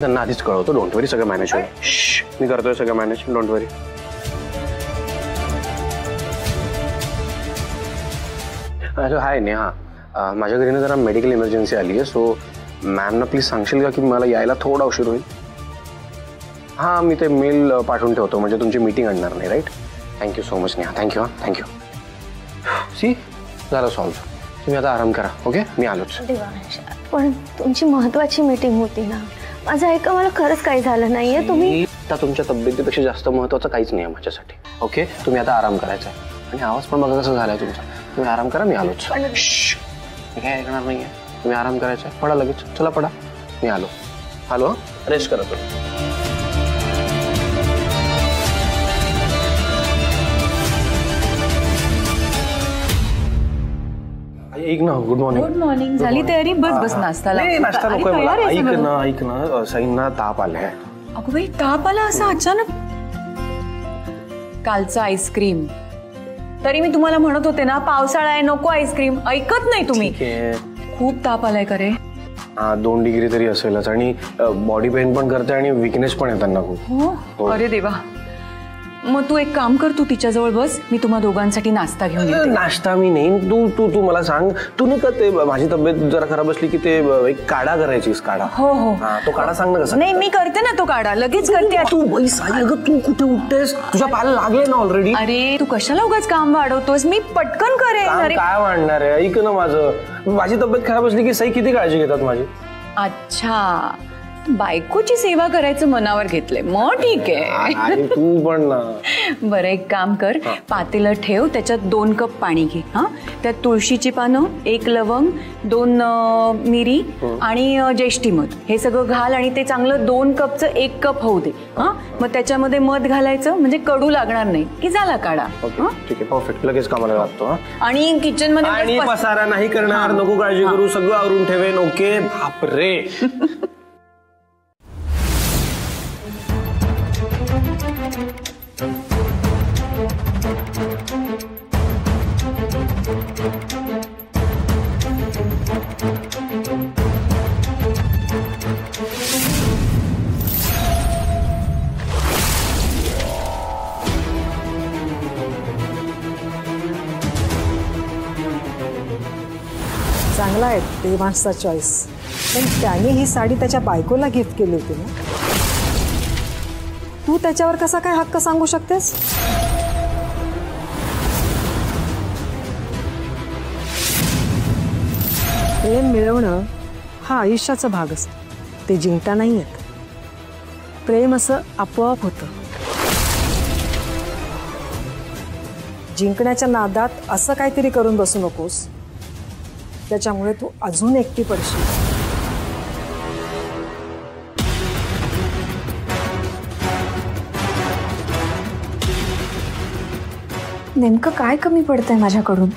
त्यांना आधीच कळवतो. डोंट वरी, सगळं मॅनेज होईल. मी करतोय सगळं मॅनेज, डोंट वरी. हॅलो, हाय नेहा. माझ्या घरी ना जरा मेडिकल इमर्जन्सी आली आहे, सो मॅमना प्लीज सांगशील का की मला यायला थोडा उशीर होईल. हां, मी ते मेल पाठवून ठेवतो, म्हणजे तुमची मीटिंग आणणार नाही. Right. Thank you so much Neha. Thank you. हां, थँक्यू. सी, झालं सॉल्व्ह. तुम्ही आता आराम करा. ओके, मी आलोच. पण तुमची महत्वाची मीटिंग होती ना. माझं ऐका, मला खरंच काही झालं नाहीये. तुम्ही आता तुमच्या तब्येतीपेक्षा जास्त महत्त्वाचं काहीच नाही आहे माझ्यासाठी. ओके, तुम्ही आता आराम करायचा आहे. आणि आवाज पण बघा कसं झालाय तुमचा. तुम्ही आराम करा, मी आलोच. मी काय ऐकणार नाहीये. तुम्ही आराम करायचा आहे. पडा लगेच. चला पडा, मी आलो. हॅलो, रेस्ट करा तुम्ही. ऐक ना, गुड मॉर्निंग. Good morning. झाली तयारी? बस बस नाश्ताला. नाश्ता नको मला. ऐक ना साईंना ताप आलाय. अगं बाई, ताप आला असा अचानक? कालचं आईस्क्रीम. तरी मी तुम्हाला म्हणत होते ना, पावसाळा आहे, नको आईस्क्रीम. ऐकत नाही तुम्ही. खूप ताप आलाय का रे? 2 डिग्री तरी असेलच. आणि बॉडी पेन पण करते आणि विकनेस पण आहे त्यांना खूप. हो. अरे देवा. मग तू एक काम कर, तू तिच्याजवळ बस. मी तुम्हा दोघांसाठी नाश्ता घेऊन येते. नाश्ता मी नाही. तू मला सांग, तू नाही का ते माझी तब्येत जरा खराब असली की ते एक काढा करायचीस. काढा. हो. तो काढा सांग ना कसा. नाही, मी करते ना तो काढा, लगेच करते. तू अगं तू कुठे उठतेस? तुझ्या पायाला लागले ना ऑलरेडी. अरे तू कशाला उगाच काम वाढवतोस? मी पटकन करेन. अरे काय वाढणार आहे? ऐक ना माझी तब्येत खराब असली की सई किती काळजी घेतात माझी. अच्छा, बायकोची सेवा करायचं मनावर घेतलंय. मग ठीक आहे. तू पण ना. बरं, एक काम कर. पातेलं ठेव, त्याच्यात 2 कप पाणी घे. हा, त्यात तुळशीची पानं, 1 लवंग, 2 मिरी आणि ज्येष्ठी मध हे सगळं घाल. आणि ते चांगलं 2 कपचं 1 कप होऊ दे. हा, मग त्याच्यामध्ये मध घालायचं, म्हणजे कडू लागणार नाही की झाला काढा. ठीक आहे, परफेक्ट. लगेच कामाला लागतो. आणि किचन मध्ये आणि पसारा नाही करणार. नको काळजी करू, सगळं आवरून ठेवेन. ओके. बापरे. चांगला आहे देवांशचा चॉईस. पण त्याने ही साडी त्याच्या बायकोला गिफ्ट केली होती ना. तू त्याच्यावर कसा काय हक्क सांगू शकतेस? प्रेम मिळवणं हा आयुष्याचा भाग असतो. ते जिंकता नाही येत. प्रेम असं आपोआप होतं. जिंकण्याच्या नादात असं काहीतरी करून बसू नकोस, त्याच्यामुळे तू अजून एकटी पडशील. नेमकं काय कमी पडतंय माझ्याकडून?